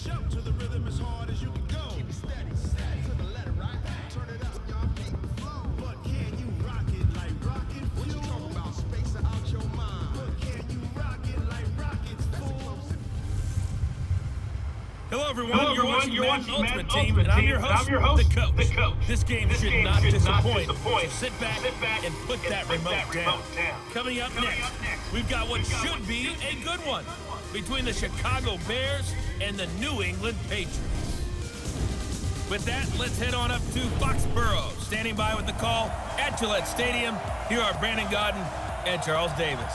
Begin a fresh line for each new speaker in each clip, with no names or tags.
Jump to the rhythm as hard as you can go. Keep it steady, steady to the letter, right? Turn it up, y'all beat the flow. But can you rock it like rocket fuel? What you talking about? Space out your mind. But can you rock it like rockets, fool?
Hello, everyone. You're watching Madden Ultimate Team, and I'm your host, the coach. This game should not disappoint. So sit back and put that remote down. Coming up next, we've got what should be a good one between the Chicago Bears and the New England Patriots. With that, let's head on up to Foxborough. Standing by with the call at Gillette Stadium, here are Brandon Gaudin and Charles Davis.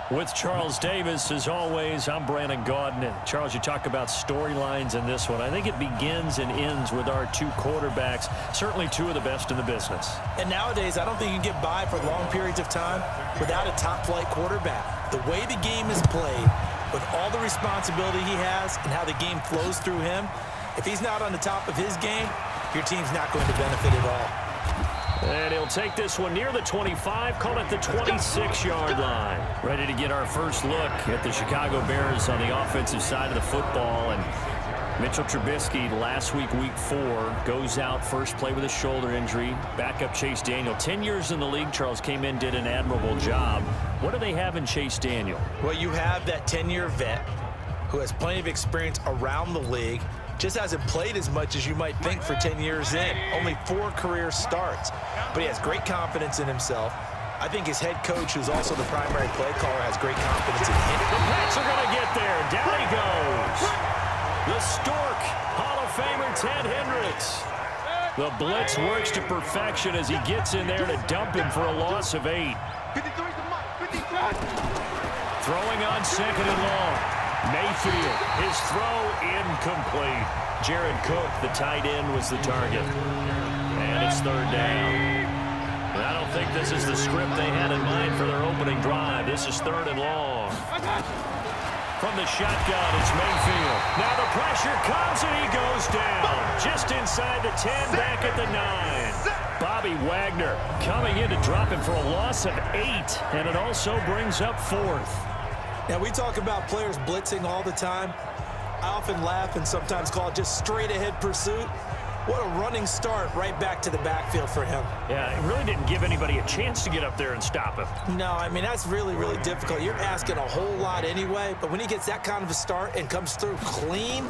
With Charles Davis, as always, I'm Brandon Gaudin. And Charles, you talk about storylines in this one. I think it begins and ends with our two quarterbacks, certainly two of the best in the business.
And nowadays, I don't think you can get by for long periods of time without a top-flight quarterback. The way the game is played, with all the responsibility he has and how the game flows through him, if he's not on the top of his game, your team's not going to benefit at all.
And he'll take this one near the 25, call it the 26-yard line. Ready to get our first look at the Chicago Bears on the offensive side of the football. And Mitchell Trubisky last week, week 4, goes out first play with a shoulder injury. Backup Chase Daniel, 10 years in the league. Charles came in, did an admirable job. What do they have in Chase Daniel?
Well, you have that 10-year vet who has plenty of experience around the league. Just hasn't played as much as you might think for 10 years in. Only 4 career starts. But he has great confidence in himself. I think his head coach, who's also the primary play caller, has great confidence in him.
The Pats are going to get there. Down he goes. The Stork, Hall of Famer Ted Hendricks. The blitz works to perfection as he gets in there to dump him for a loss of 8. Throwing on second and long. Mayfield, his throw incomplete. Jared Cook, the tight end, was the target. And it's third down. And I don't think this is the script they had in mind for their opening drive. This is third and long. From the shotgun, it's Mayfield. Now the pressure comes and he goes down. Just inside the 10, back at the 9. Bobby Wagner coming in to drop him for a loss of 8. And it also brings up 4th.
Now, we talk about players blitzing all the time. I often laugh and sometimes call it just straight-ahead pursuit. What a running start right back to the backfield for him.
Yeah, it really didn't give anybody a chance to get up there and stop him.
No, I mean, that's really, really difficult. You're asking a whole lot anyway, but when he gets that kind of a start and comes through clean,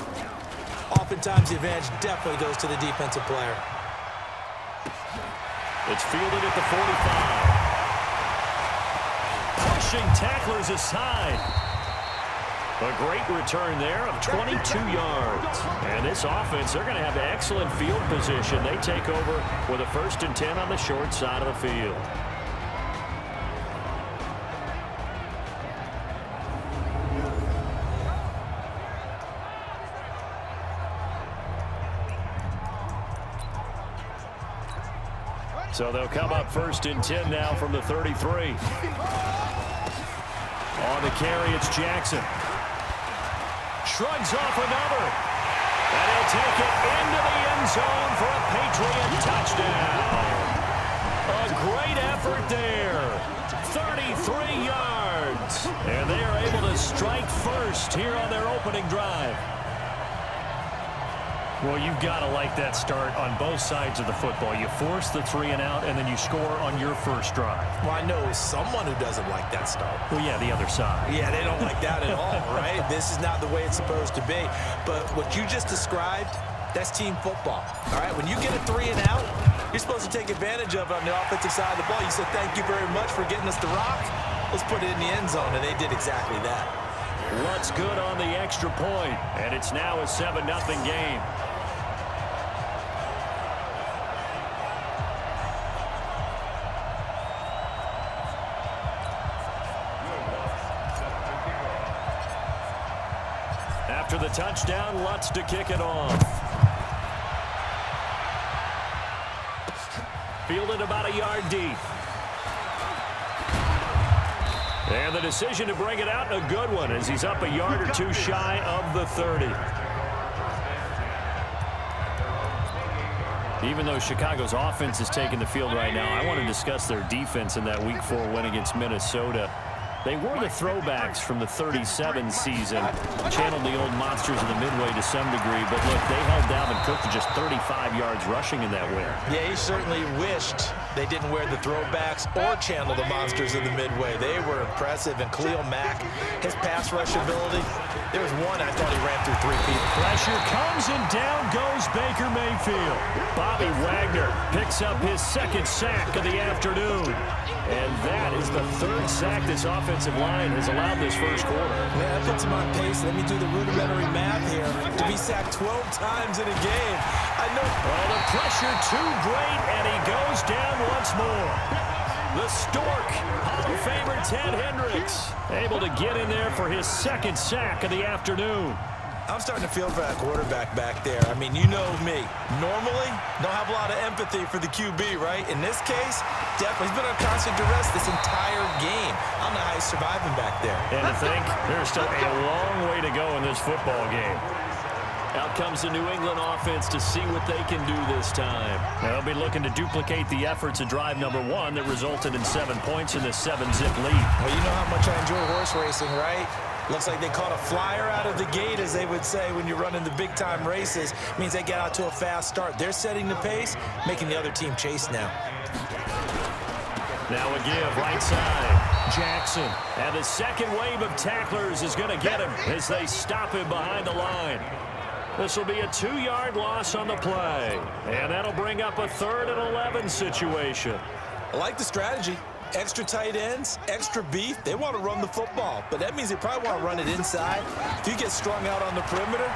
oftentimes the advantage definitely goes to the defensive player.
It's fielded at the 45. Pushing tacklers aside. A great return there of 22 yards. And this offense, they're going to have excellent field position. They take over with a 1st and 10 on the short side of the field. So they'll come up 1st and 10 now from the 33. On the carry, it's Jackson. Shrugs off another. And he'll take it into the end zone for a Patriot touchdown. A great effort there. 33 yards. And they are able to strike first here on their opening drive. Well, you've got to like that start on both sides of the football. You force the 3 and out, and then you score on your first drive.
Well, I know someone who doesn't like that start.
Well, yeah, the other side.
Yeah, they don't like that at all, right? This is not the way it's supposed to be. But what you just described, that's team football, all right? When you get a 3 and out, you're supposed to take advantage of it on the offensive side of the ball. You said, thank you very much for getting us the rock. Let's put it in the end zone, and they did exactly that.
What's good on the extra point, and it's now a 7-0 game. After the touchdown, Lutz to kick it off. Fielded about a yard deep. And the decision to bring it out, a good one, as he's up a yard or 2 shy of the 30. Even though Chicago's offense is taking the field right now, I want to discuss their defense in that Week 4 win against Minnesota. They were the throwbacks from the 37 season. Channeled the old monsters of the Midway to some degree. But look, they held Dalvin Cook to just 35 yards rushing in that win.
Yeah, he certainly wished they didn't wear the throwbacks or channel the monsters of the Midway. They were impressive. And Khalil Mack, his pass rush ability, there was one I thought he ran through 3 people.
Pressure comes and down goes Baker Mayfield. Bobby Wagner picks up his second sack of the afternoon. And that is the 3rd sack this offensive line has allowed this first quarter.
Man, that puts him on pace. Let me do the rudimentary math here. To be sacked 12 times in a game. I know.
Oh, the pressure too great, and he goes down once more. The Stork, Hall of Famer Ted Hendricks, able to get in there for his 2nd sack of the afternoon.
I'm starting to feel for that quarterback back there. I mean, you know me. Normally, don't have a lot of empathy for the QB, right? In this case, definitely. He's been on constant duress this entire game. I don't know how he's surviving back there.
And to think, there's still a long way to go in this football game. Out comes the New England offense to see what they can do this time. They'll be looking to duplicate the efforts of drive number 1 that resulted in 7 points in this 7-zip lead.
Well, you know how much I enjoy horse racing, right? Looks like they caught a flyer out of the gate, as they would say when you're running the big-time races. Means they get out to a fast start. They're setting the pace, making the other team chase now.
Now a give, right side. Jackson. And the second wave of tacklers is going to get him as they stop him behind the line. This will be a 2-yard loss on the play. And that'll bring up a 3rd and 11 situation.
I like the strategy. Extra tight ends, extra beef. They want to run the football, but that means they probably want to run it inside. If you get strung out on the perimeter,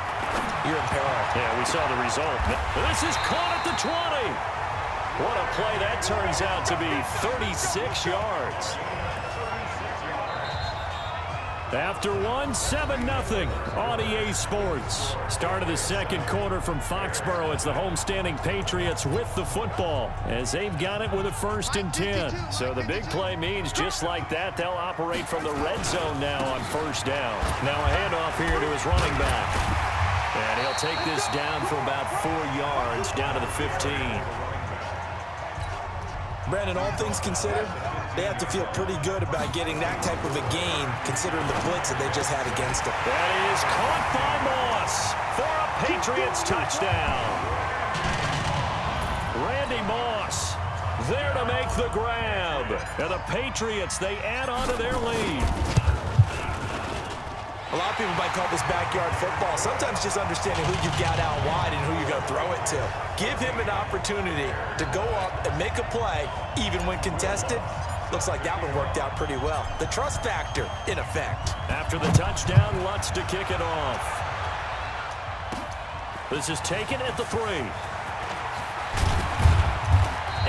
you're in peril.
Yeah, we saw the result. This is caught at the 20. What a play that turns out to be. 36 yards. After 7-0 on EA Sports. Start of the second quarter from Foxborough. It's the homestanding Patriots with the football as they've got it with a 1st and 10. So the big play means just like that, they'll operate from the red zone now on 1st down. Now a handoff here to his running back. And he'll take this down for about 4 yards down to the 15.
Brandon, all things considered, they have to feel pretty good about getting that type of a gain, considering the blitz that they just had against them.
That is caught by Moss for a Patriots touchdown. Randy Moss there to make the grab. And the Patriots, they add on to their lead.
A lot of people might call this backyard football. Sometimes just understanding who you've got out wide and who you're going to throw it to. Give him an opportunity to go up and make a play, even when contested. Looks like that one worked out pretty well. The trust factor, in effect.
After the touchdown, Lutz to kick it off. This is taken at the 3.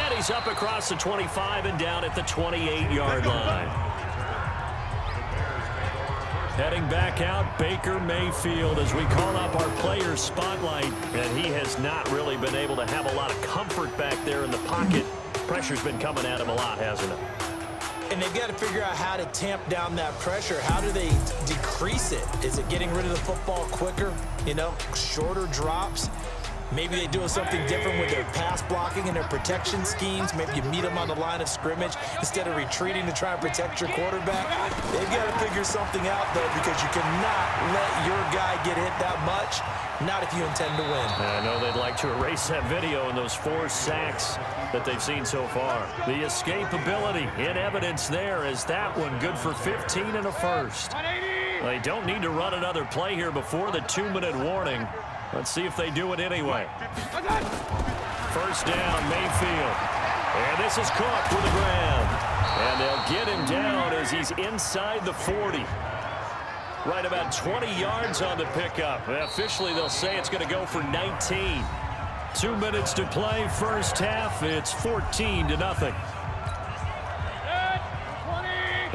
And he's up across the 25 and down at the 28-yard line. Heading back out, Baker Mayfield as we call up our player spotlight. And he has not really been able to have a lot of comfort back there in the pocket. Pressure's been coming at him a lot, hasn't it?
And they've got to figure out how to tamp down that pressure. How do they decrease it? Is it getting rid of the football quicker? You know, shorter drops? Maybe they do something different with their pass blocking and their protection schemes. Maybe you meet them on the line of scrimmage instead of retreating to try and protect your quarterback. They've got to figure something out, though, because you cannot let your guy get hit that much, not if you intend to win.
I know they'd like to erase that video and those 4 sacks that they've seen so far. The escapability in evidence there is that one good for 15 and a 1st. They don't need to run another play here before the 2-minute warning. Let's see if they do it anyway. 1st down, Mayfield. And this is caught for the grab. And they'll get him down as he's inside the 40. Right about 20 yards on the pickup. Officially, they'll say it's going to go for 19. 2 minutes to play, 1st half. It's 14-0.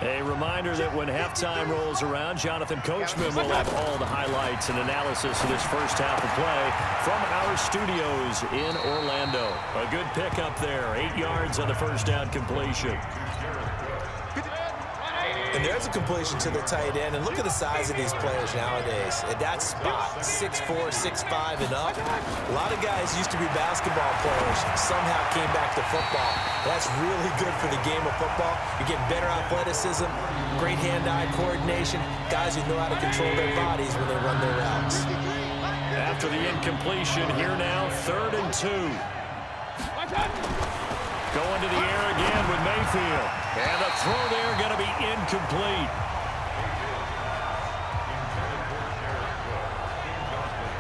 A reminder that when halftime rolls around, Jonathan Coachman will have all the highlights and analysis of this 1st half of play from our studios in Orlando. A good pickup there, 8 yards on the 1st down completion.
And there's a completion to the tight end. And look at the size of these players nowadays. At that spot, 6'4", 6'5", and up. A lot of guys used to be basketball players, somehow came back to football. That's really good for the game of football. You're getting better athleticism, great hand-eye coordination, guys who know how to control their bodies when they run their routes.
After the incompletion, here now, 3rd and 2. Going to the air again with Mayfield. And the throw there going to be incomplete.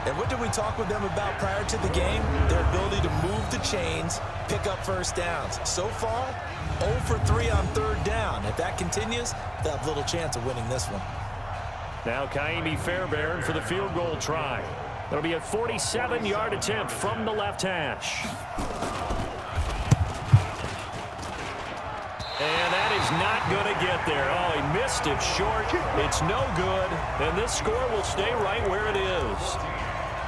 And what did we talk with them about prior to the game? Their ability to move the chains, pick up first downs. So far, 0 for 3 on 3rd down. If that continues, they'll have little chance of winning this one.
Now Kaimi Fairbairn for the field goal try. It'll be a 47-yard attempt from the left hash. And that is not going to get there. Oh, he missed it short. It's no good. And this score will stay right where it is.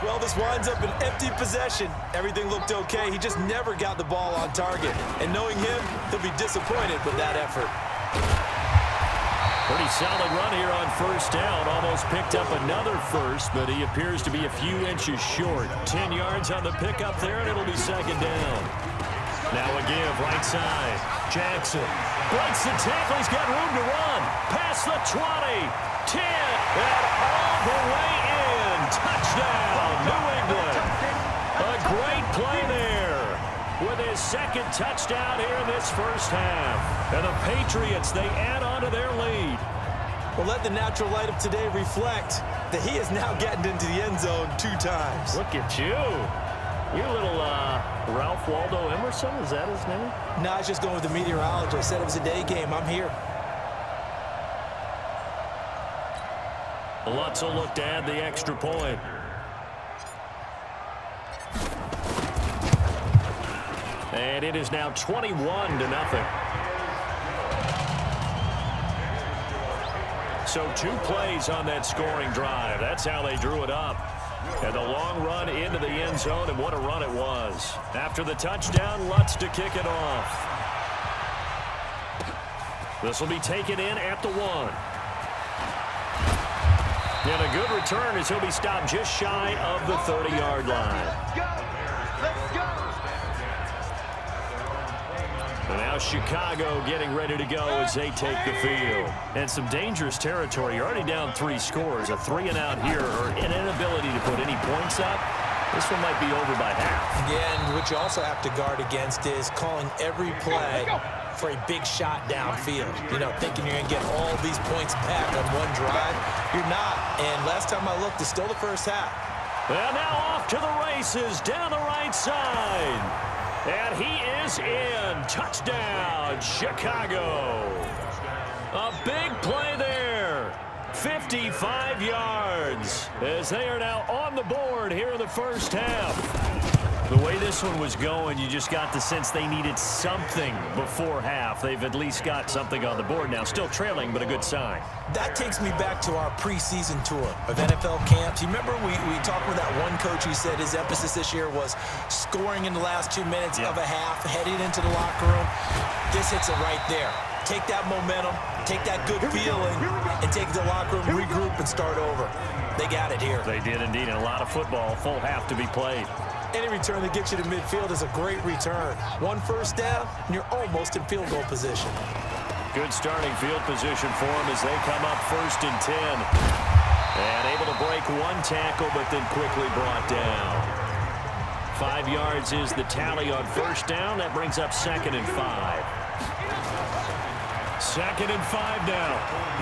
Well, this winds up an empty possession. Everything looked okay. He just never got the ball on target. And knowing him, he'll be disappointed with that effort.
Pretty solid run here on 1st down. Almost picked up another first, but he appears to be a few inches short. 10 yards on the pickup there, and it'll be 2nd down. Now a give, right side. Jackson breaks the tackle. He's got room to run. Past the 20, 10, and all the way in. Touchdown, New England. A great play there with his 2nd touchdown here in this 1st half. And the Patriots, they add on to their lead.
Well, let the natural light of today reflect that he is now getting into the end zone 2 times.
Look at you. You're a little Ralph Waldo Emerson, is that his name?
No, I was just going with the meteorologist. I said it was a day game. I'm here.
Lutz will look to add the extra point. And it is now 21-0. So 2 plays on that scoring drive. That's how they drew it up. And the long run into the end zone, and what a run it was. After the touchdown, Lutz to kick it off. This will be taken in at the 1. And a good return as he'll be stopped just shy of the 30-yard line.
Let's go!
And now Chicago getting ready to go as they take the field. And some dangerous territory. You're already down 3 scores. A 3-and-out here, or an inability to put any points up. This one might be over by half.
Yeah, and what you also have to guard against is calling every play for a big shot downfield. You know, thinking you're going to get all these points back on one drive. You're not. And last time I looked, it's still the 1st half.
And now off to the races down the right side. And he is in. Touchdown, Chicago. A big play there. 55 yards as they are now on the board here in the 1st half. The way this one was going, you just got the sense they needed something before half. They've at least got something on the board now. Still trailing, but a good sign.
That takes me back to our preseason tour of NFL camps. You remember we talked with that one coach who said his emphasis this year was scoring in the last 2 minutes of a half, heading into the locker room. This hits it right there. Take that momentum, take that good feeling, and take it to the locker room, regroup, and start over. They got it here.
They did indeed, and a lot of football, full half to be played.
Any return that gets you to midfield is a great return. 1 first down, and you're almost in field goal position.
Good starting field position for them as they come up 1st and 10. And able to break 1 tackle, but then quickly brought down. 5 yards is the tally on 1st down. That brings up 2nd and 5. 2nd and 5 now.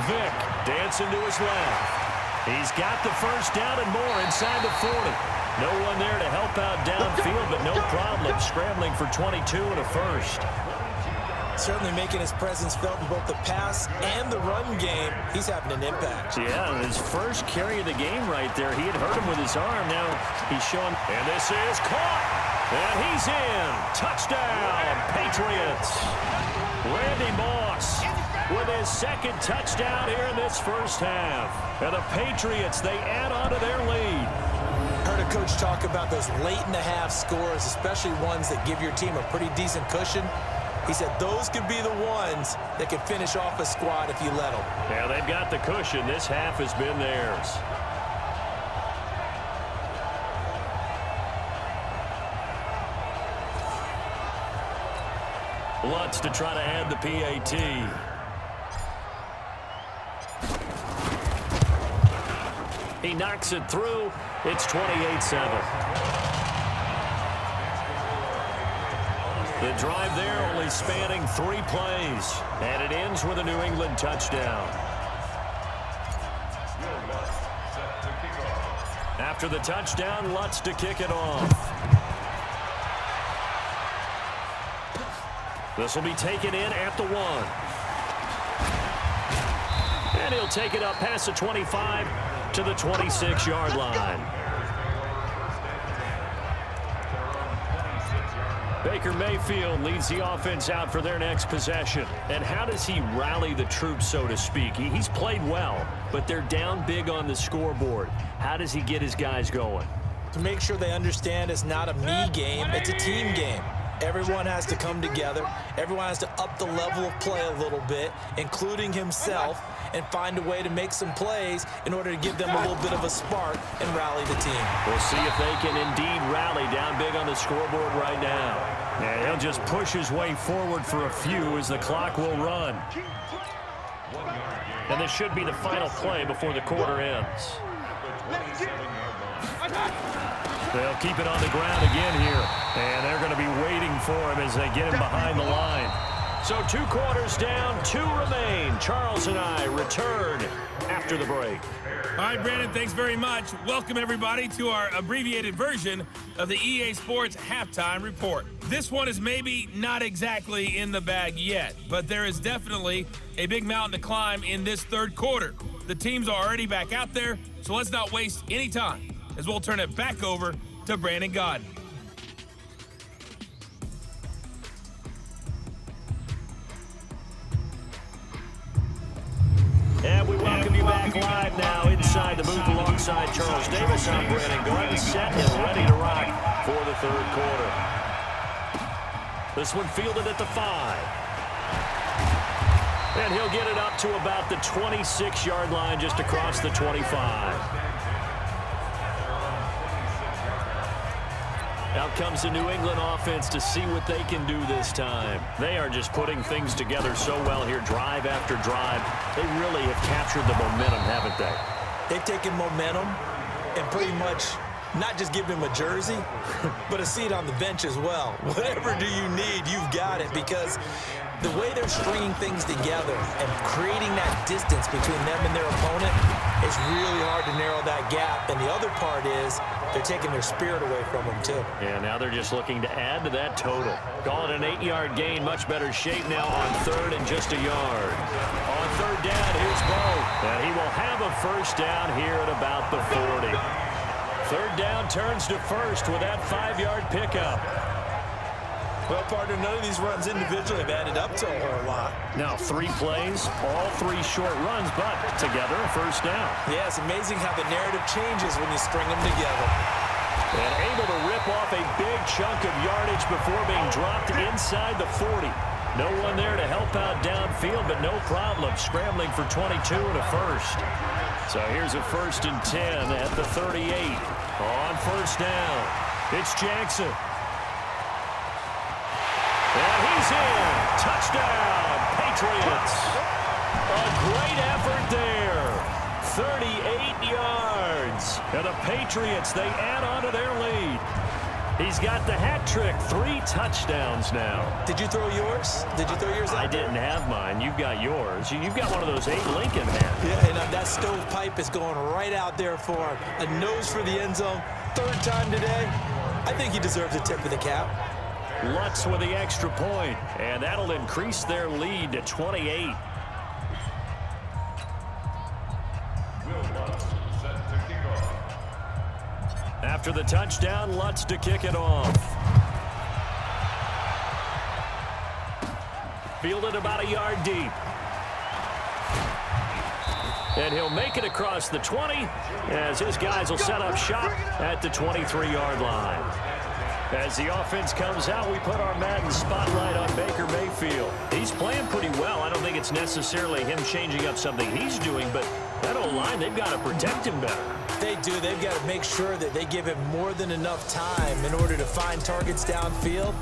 Vick dancing to his left. He's got the 1st down and more inside the 40. No one there to help out downfield, but no problem. Scrambling for 22 and a 1st.
Certainly making his presence felt in both the pass and the run game. He's having an impact.
Yeah, his first carry of the game right there. He had hurt him with his arm. Now he's showing. And this is caught. And he's in. Touchdown, Patriots. Randy Moss with his 2nd touchdown here in this 1st half. And the Patriots, they add on to their lead.
Heard a coach talk about those late-in-the-half scores, especially ones that give your team a pretty decent cushion. He said those could be the ones that can finish off a squad if you let them.
Yeah, they've got the cushion. This half has been theirs. Lutz to try to add the PAT. He knocks it through. It's 28-7. The drive there only spanning 3 plays. And it ends with a New England touchdown. After the touchdown, Lutz to kick it off. This will be taken in at the 1. And he'll take it up past the 25 to the 26-yard line. Baker Mayfield leads the offense out for their next possession. And how does he rally the troops, so to speak? He's played well, but they're down big on the scoreboard. How does he get his guys going?
To make sure they understand it's not a me game, it's a team game. Everyone has to come together. Everyone has to up the level of play a little bit, including himself, and find a way to make some plays in order to give them a little bit of a spark and rally the team.
We'll see if they can indeed rally down big on the scoreboard right now. And he'll just push his way forward for a few as the clock will run. And this should be the final play before the quarter ends. They'll keep it on the ground again here. And they're going to be waiting for him as they get him behind the line. So 2 quarters down, 2 remain. Charles and I return after the break.
All right, Brandon, thanks very much. Welcome, everybody, to our abbreviated version of the EA Sports Halftime Report. This one is maybe not exactly in the bag yet, but there is definitely a big mountain to climb in this third quarter. The teams are already back out there, so let's not waste any time as we'll turn it back over to Brandon Gaudin.
And we welcome you back live now inside the booth alongside Charles Davis. I'm Brandon Gaudin, set and ready to rock for the third quarter. This one fielded at the 5. And he'll get it up to about the 26-yard line just across the 25. Out comes the New England offense to see what they can do this time. They are just putting things together so well here, drive after drive. They really have captured the momentum, haven't they?
They've taken momentum and pretty much not just give him a jersey, but a seat on the bench as well. Whatever do you need, you've got it, because the way they're stringing things together and creating that distance between them and their opponent, it's really hard to narrow that gap. And the other part is they're taking their spirit away from them, too.
Yeah, now they're just looking to add to that total. Call it an 8-yard gain. Much better shape now on 3rd and just a yard. On 3rd down, here's Bo. And he will have a first down here at about the 40. 3rd down turns to 1st with that 5-yard pickup.
Well, partner, none of these runs individually have added up to a whole lot.
Now 3 plays, all 3 short runs, but together a first down.
Yeah, it's amazing how the narrative changes when you string them together.
And able to rip off a big chunk of yardage before being dropped inside the 40. No one there to help out downfield, but no problem scrambling for 22 and a first. So here's a 1st and 10 at the 38. On first down, it's Jackson. And he's in. Touchdown, Patriots. A great effort there. 38 yards. And the Patriots, they add on to their lead. He's got the hat trick. 3 touchdowns now.
Did you throw yours? Did you throw yours out?
I didn't have mine. You've got yours. You've got one of those 8 Lincoln hats.
Yeah, and that stovepipe is going right out there for him. A nose for the end zone. 3rd time today. I think he deserves a tip of the cap.
Lutz with the extra point, and that'll increase their lead to 28. After the touchdown, Lutz to kick it off. Fielded about a yard deep. And he'll make it across the 20 as his guys will set up shop at the 23-yard line. As the offense comes out, we put our Madden spotlight on Baker Mayfield. He's playing pretty well. I don't think it's necessarily him changing up something he's doing, but that O-line, they've got to protect him better.
They do. They've got to make sure that they give him more than enough time in order to find targets downfield.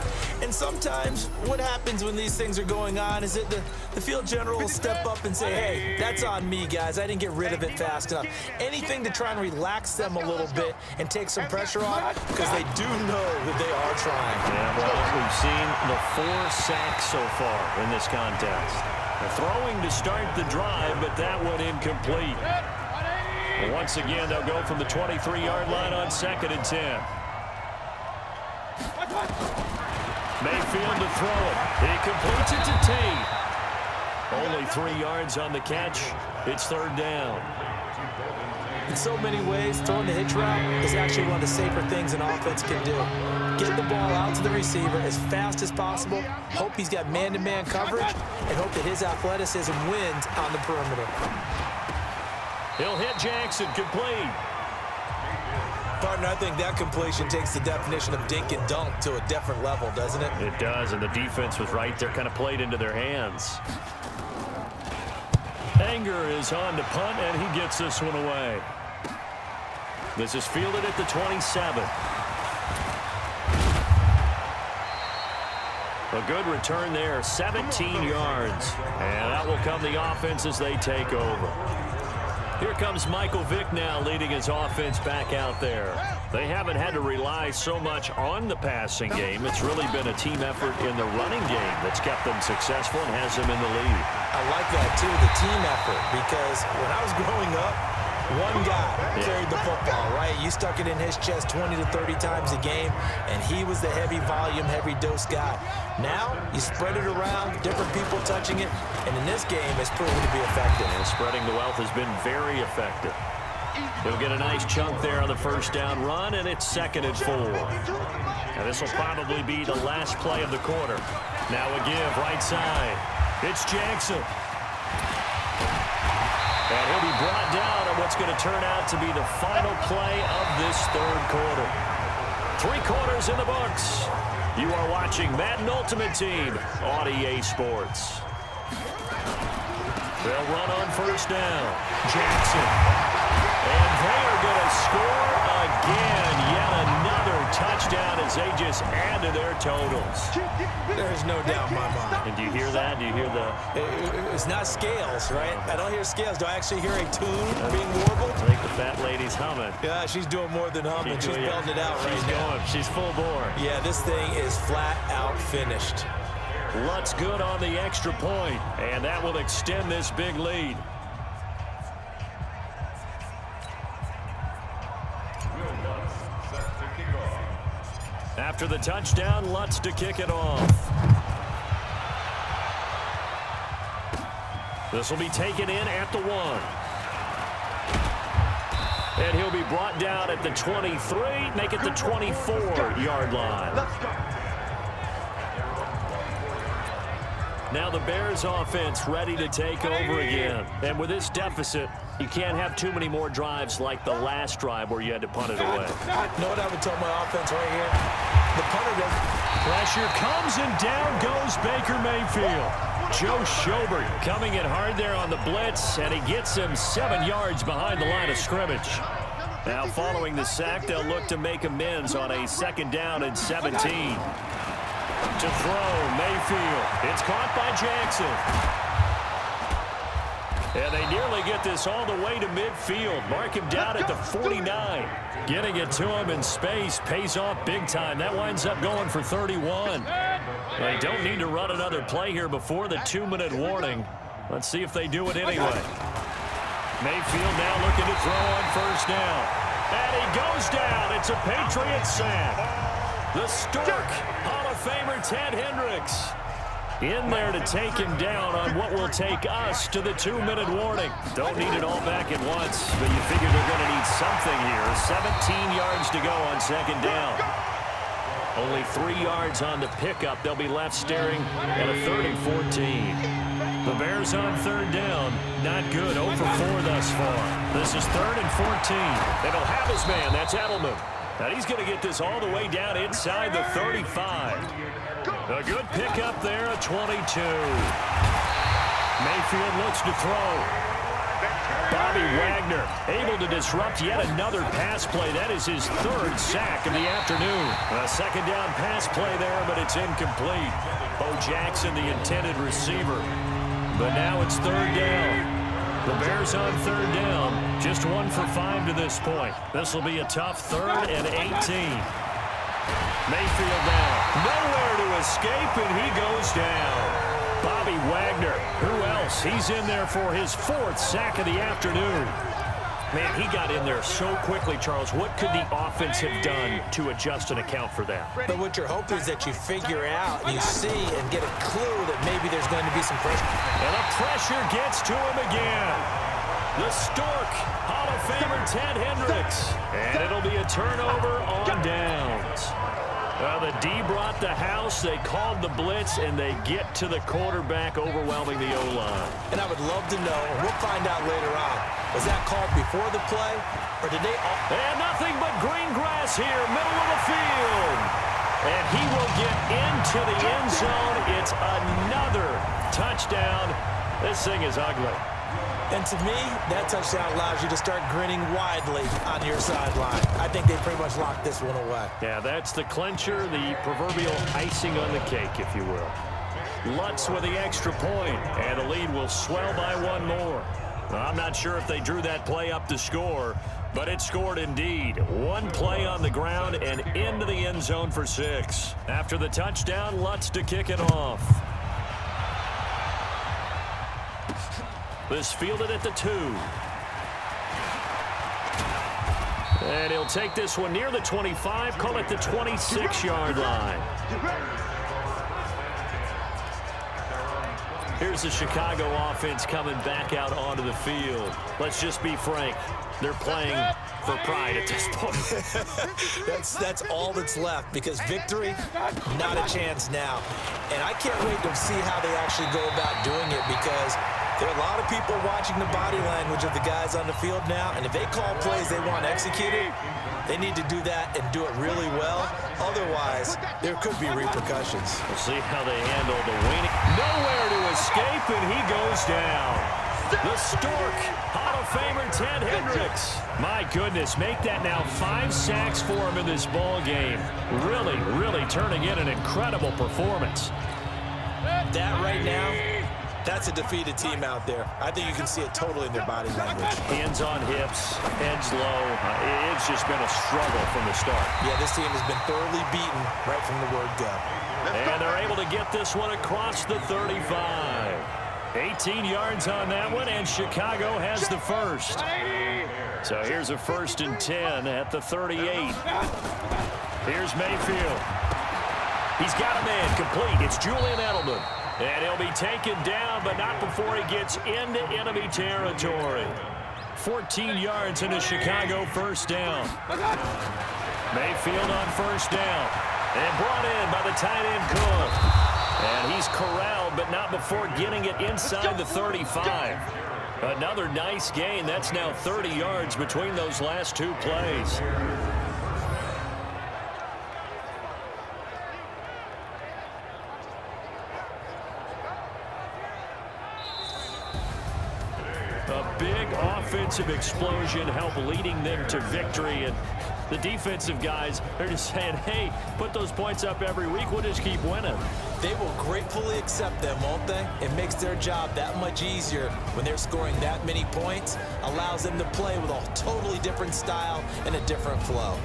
And sometimes what happens when these things are going on is that the field general will step up and say, hey, that's on me, guys. I didn't get rid of it fast enough. Anything to try and relax them a little bit and take some pressure off, because they do know that they are trying.
Yeah, well, we've seen the 4 sacks so far in this contest. They're throwing to start the drive, but that went incomplete. Once again, they'll go from the 23-yard line on 2nd and 10. Mayfield to throw it. He completes it to Tate. Only 3 yards on the catch. It's 3rd down.
In so many ways, throwing the hitch route is actually one of the safer things an offense can do. Get the ball out to the receiver as fast as possible, hope he's got man-to-man coverage, and hope that his athleticism wins on the perimeter.
He'll hit Jackson, complete.
Partner, I think that completion takes the definition of dink and dunk to a different level, doesn't it?
It does, and the defense was right there, kind of played into their hands. Anger is on to punt, and he gets this one away. This is fielded at the 27. A good return there, 17 yards. And that will come the offense as they take over. Here comes Michael Vick now leading his offense back out there. They haven't had to rely so much on the passing game. It's really been a team effort in the running game that's kept them successful and has them in the lead.
I like that, too, the team effort, because when I was growing up, one guy carried the football, right? You stuck it in his chest 20 to 30 times a game, and he was the heavy volume, heavy dose guy. Now, you spread it around, different people touching it, and in this game, it's proven to be effective.
And spreading the wealth has been very effective. He'll get a nice chunk there on the 1st down run, and it's 2nd and 4. Now, this will probably be the last play of the quarter. Now a give, right side. It's Jackson. And he'll be brought down on what's going to turn out to be the final play of this 3rd quarter. 3 quarters in the books. You are watching Madden Ultimate Team on EA Sports. They'll run on 1st down. Jackson. And they are going to score again. Yet another touchdown as they just add to their totals.
There's no doubt in my mind.
And do you hear that? Do you hear the...
It's not scales, right? I don't hear scales. Do I actually hear a tune being warbled?
I think the fat lady's humming.
Yeah, she's doing more than humming. She's belting it out right now.
She's full bore.
Yeah, this thing is flat out finished.
Lutz good on the extra point, and that will extend this big lead. After the touchdown, Lutz to kick it off. This will be taken in at the 1. And he'll be brought down at the 23, make it the 24-yard line. Now the Bears offense ready to take over again. And with this deficit, you can't have too many more drives like the last drive where you had to punt it away.
You know what I would tell my offense right here? The punter doesn't.
Pressure comes and down goes Baker Mayfield. Joe Schobert coming in hard there on the blitz, and he gets him 7 yards behind the line of scrimmage. Now following the sack, they'll look to make amends on a 2nd down and 17. To throw, Mayfield. It's caught by Jackson. And they nearly get this all the way to midfield. Mark him down at the 49. Getting it to him in space pays off big time. That winds up going for 31. They don't need to run another play here before the 2-minute warning. Let's see if they do it anyway. Mayfield now looking to throw on 1st down. And he goes down. It's a Patriot sack. The Stork, Hall of Famer Ted Hendricks, in there to take him down on what will take us to the 2-minute warning. Don't need it all back at once, but you figure they're going to need something here. 17 yards to go on 2nd down. Only 3 yards on the pickup. They'll be left staring at a 3rd and 14. The Bears on 3rd down. Not good. 0 for 4 thus far. This is 3rd and 14. They don't have his man. That's Edelman. And he's going to get this all the way down inside the 35. A good pickup there at 22. Mayfield looks to throw. Bobby Wagner able to disrupt yet another pass play. That is his third sack of the afternoon. A second down pass play there, but it's incomplete. Bo Jackson, the intended receiver. But now it's third down. The Bears on third down, just 1 for 5 to this point. This will be a tough 3rd and 18. Mayfield now, nowhere to escape, and he goes down. Bobby Wagner, who else? He's in there for his 4th sack of the afternoon. Man, he got in there so quickly, Charles. What could the offense have done to adjust and account for that?
But what you're hoping is that you figure out, and you see and get a clue that maybe there's going to be some pressure.
And the pressure gets to him again. The Stork, Hall of Famer Ted Hendricks. And it'll be a turnover on downs. Well, the D brought the house. They called the blitz, and they get to the quarterback, overwhelming the O-line.
And I would love to know, and we'll find out later on, was that called before the play, or did they all...
And nothing but green grass here, middle of the field. And he will get into the end zone. It's another touchdown. This thing is ugly.
And to me, that touchdown allows you to start grinning widely on your sideline. I think they pretty much locked this one away.
Yeah, that's the clincher, the proverbial icing on the cake, if you will. Lutz with the extra point, and the lead will swell by 1 more. I'm not sure if they drew that play up to score, but it scored indeed. 1 play on the ground and into the end zone for 6. After the touchdown, Lutz to kick it off. This fielded at the 2. And he'll take this one near the 25, call it the 26-yard line. Here's the Chicago offense coming back out onto the field. Let's just be frank. They're playing for pride at this point.
That's all that's left, because victory, not a chance now. And I can't wait to see how they actually go about doing it, because there are a lot of people watching the body language of the guys on the field now, and if they call plays they want executed, they need to do that and do it really well. Otherwise, there could be repercussions.
We'll see how they handle the weaning. Nowhere to escape, and he goes down. The Stork, Hall of Famer Ted Hendricks. My goodness, make that now 5 sacks for him in this ball game. Really, really turning in an incredible performance.
That right now, that's a defeated team out there. I think you can see it totally in their body language.
Hands on hips, heads low. It's just been a struggle from the start.
Yeah, this team has been thoroughly beaten right from the word go.
And they're able to get this one across the 35. 18 yards on that one, and Chicago has the first. So here's a 1st and 10 at the 38. Here's Mayfield. He's got a man complete. It's Julian Edelman. And he'll be taken down, but not before he gets into enemy territory. 14 yards into Chicago, 1st down. Mayfield on 1st down. And brought in by the tight end Cook. And he's corralled, but not before getting it inside the 35. Another nice gain. That's now 30 yards between those last 2 plays. A big offensive explosion helped leading them to victory. And the defensive guys are just saying, hey, put those points up every week. We'll just keep winning.
They will gratefully accept them, won't they? It makes their job that much easier when they're scoring that many points. Allows them to play with a totally different style and a different flow.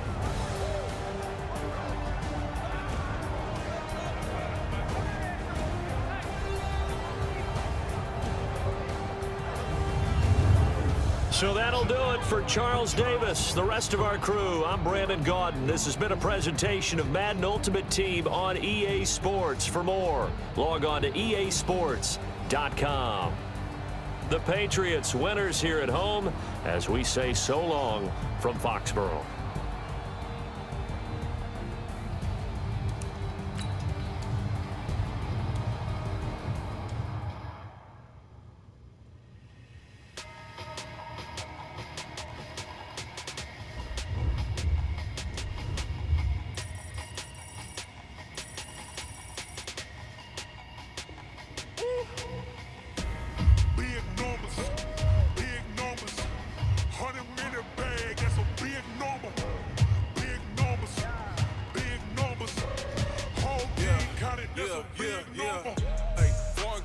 So that'll do it for Charles Davis, the rest of our crew. I'm Brandon Gaudin. This has been a presentation of Madden Ultimate Team on EA Sports. For more, log on to easports.com. The Patriots winners here at home as we say so long from Foxborough.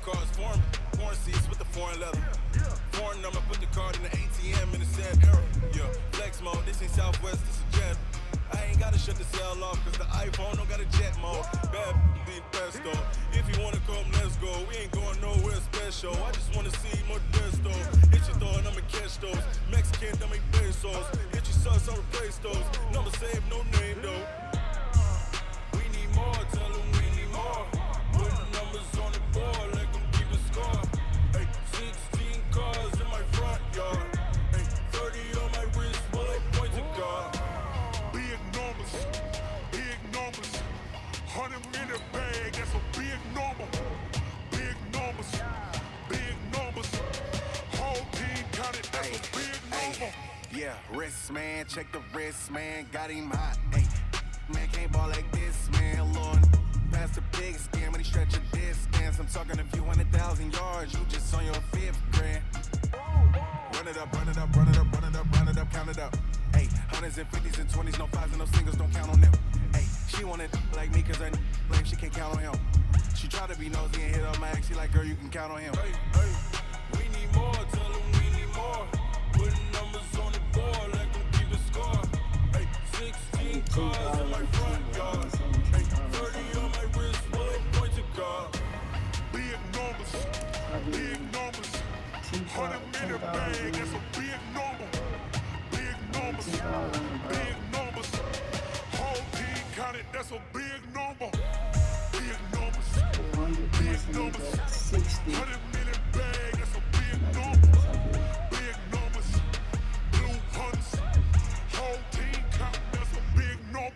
cars, foreign seats with the foreign leather. Foreign number, put the card in the ATM in the sad era. Yeah, flex mode, this ain't Southwest, this is jet. I ain't gotta shut the cell off, cause the iPhone don't got a jet mode. Bad be the best though. If you wanna come, let's go. We ain't going nowhere special. I just wanna see more desto. Hit your throw and I'ma catch those. Mexican, don't make pesos. Hit your sauce, I'll replace those. Number save, no name though. We need more, tell them we need more. Putting numbers on the board, like them keep a score. Hey, 16 cars in my front yard. Hey, 30 on my wrist, bullet points of God.
Big numbers, big numbers. 100-minute bag, that's a big number. Big numbers, big numbers. Whole team counted, that's a big number.
Yeah, wrist man, check the wrist man, got him hot. Hey, man can't ball like this, man. Lord, past the big scam when he stretch a distance. I'm talking a few 100,000 yards, you just on your 5th grand. Run it up, run it up, run it up, run it up, run it up, count it up. Hey, hundreds and 50s and 20s, no 5s and no singles, don't count on them. Hey, she wanted like me cause I blame she can't count on him. She tried to be nosy and hit on my ex, she like, girl, you can count on him. Hey, hey, we need more, tell them we need more. Putting numbers on the board, like them keep a score. Hey, 16 cars in my front yard. Hey, 30 on my wrist, bullet points of God.
Big numbers, big numbers. 100-minute bag, that's a big number. Big numbers, big numbers. Whole team counted, that's a big number. Big numbers, big numbers. 100-minute bag, that's a big number. Big numbers, blue hunts. Whole team count, that's a big number.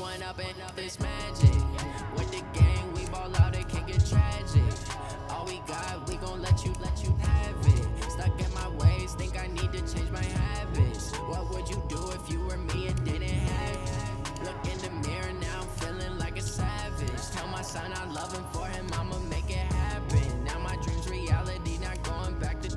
One up and up this magic. With the gang, we ball out, it can get tragic. All we got, we gon' let you have it. Stuck in my ways, think I need to change my habits. What would you do if you were me and didn't have it? Look in the mirror, now I'm feeling like a savage. Tell my son I love him, for him I'ma make it happen. Now my dream's reality, not going back to.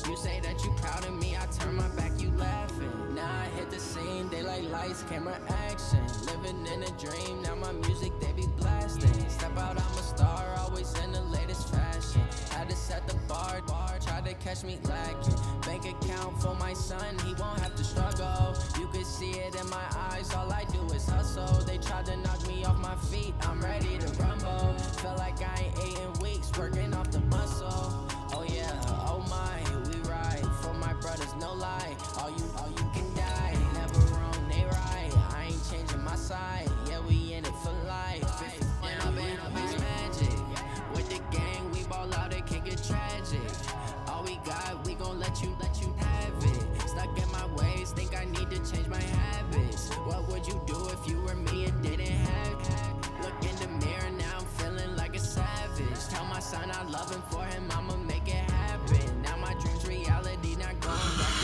You say that you proud of me, I turn my back, you laughing. Now I hit the scene, daylight lights, camera action. Living in a dream, now my music they be blasting. Step out, I'm a star, always in the latest fashion. Had to set the bar, try to catch me lacking. Bank account for my son, he won't have to struggle. You can see it in my eyes, all I do is hustle. They tried to knock me off my feet, I'm ready to rumble. Felt like I ain't ate in weeks, working off the muscle. Oh yeah, oh my, we ride for my brothers, no lie. All you can die, never wrong, they right. I ain't changing my side, yeah, we in it for life. When up is magic. With the gang, we ball out, it can get tragic. All we got, we gon' let you have it. Stuck in my ways, think I need to change my habits. What would you do if you were me and didn't have it? Look in the mirror, now I'm feeling like a savage. Tell my son I love him, for him I'ma make it happen. Now my dream's reality, not going back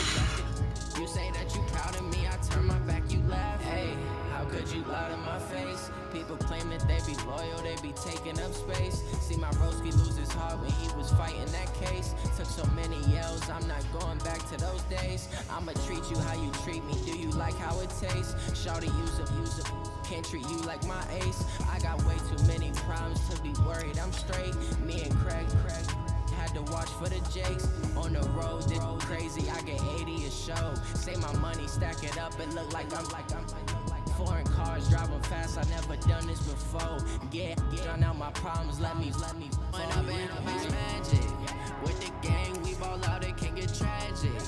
to. You say that you proud of me, I turn my back, you laugh. Hey, how could you lie to my face? People claim that they be loyal, they be taking up space. See my broski lose his heart when he was fighting that case. Took so many yells, I'm not going back to those days. I'ma treat you how you treat me, do you like how it tastes? Shawty, use it, can't treat you like my ace. I got way too many problems to be worried, I'm straight. Me and Craig had to watch for the Jakes. On the road, this crazy, I get 80 a show. Say my money, stack it up, it look like I'm foreign cars, driving fast, I never done this before. Get drown out my problems, let me When up is magic. With the gang, we ball out, it can get tragic.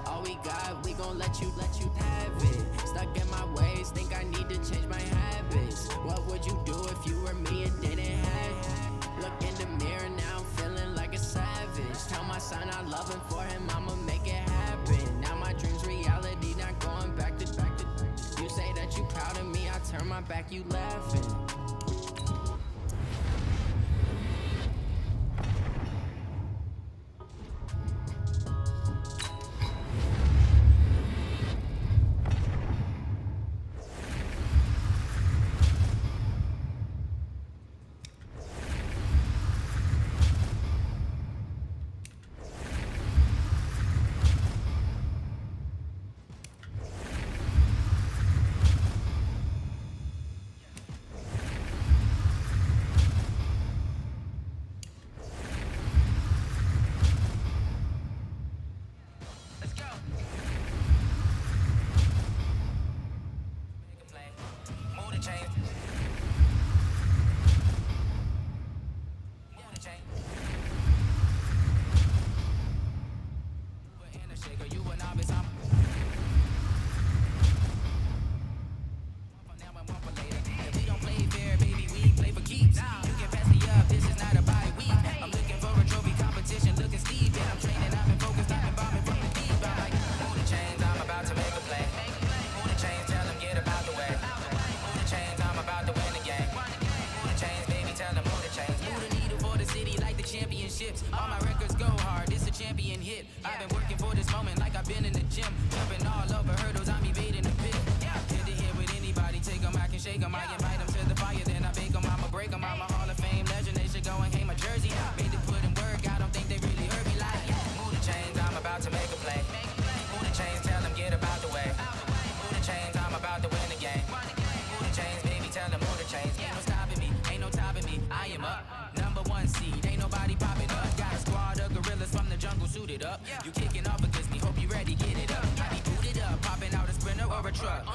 All we got, we gon' let you have it. Stuck in my ways, think I need to change my habits. What would you do if you were me and didn't have it? Look in the mirror, now I'm feeling like a savage. Tell my son I love him, for him I'ma make it happen. Now my dream's reality, not going back to. You say that you proud of me, I turn my back, you laughing. All my records go hard, it's a champion hit. I've been working for this moment like I've been in the gym. Jumping all over hurdles, I'm evading the pit. Hit to hit with anybody, take them, I can shake them. I invite them to the fire, then I bake them, I'ma break them. I'm a Hall of Fame legend, they should go and hang my jersey. Made to put in work, I don't think they really heard me like. Move the chains, I'm about to make a play. Move the chains, tell them get about the way. Move the chains, I'm about to win the game. Move the chains, baby, tell them move the chains. Ain't no stopping me, ain't no topping me, I am up. #1 seed, ain't nobody popping up. Got a squad of gorillas from the jungle suited up. You kicking off against me, hope you ready, get it up. I be booted up, popping out a sprinter or a truck.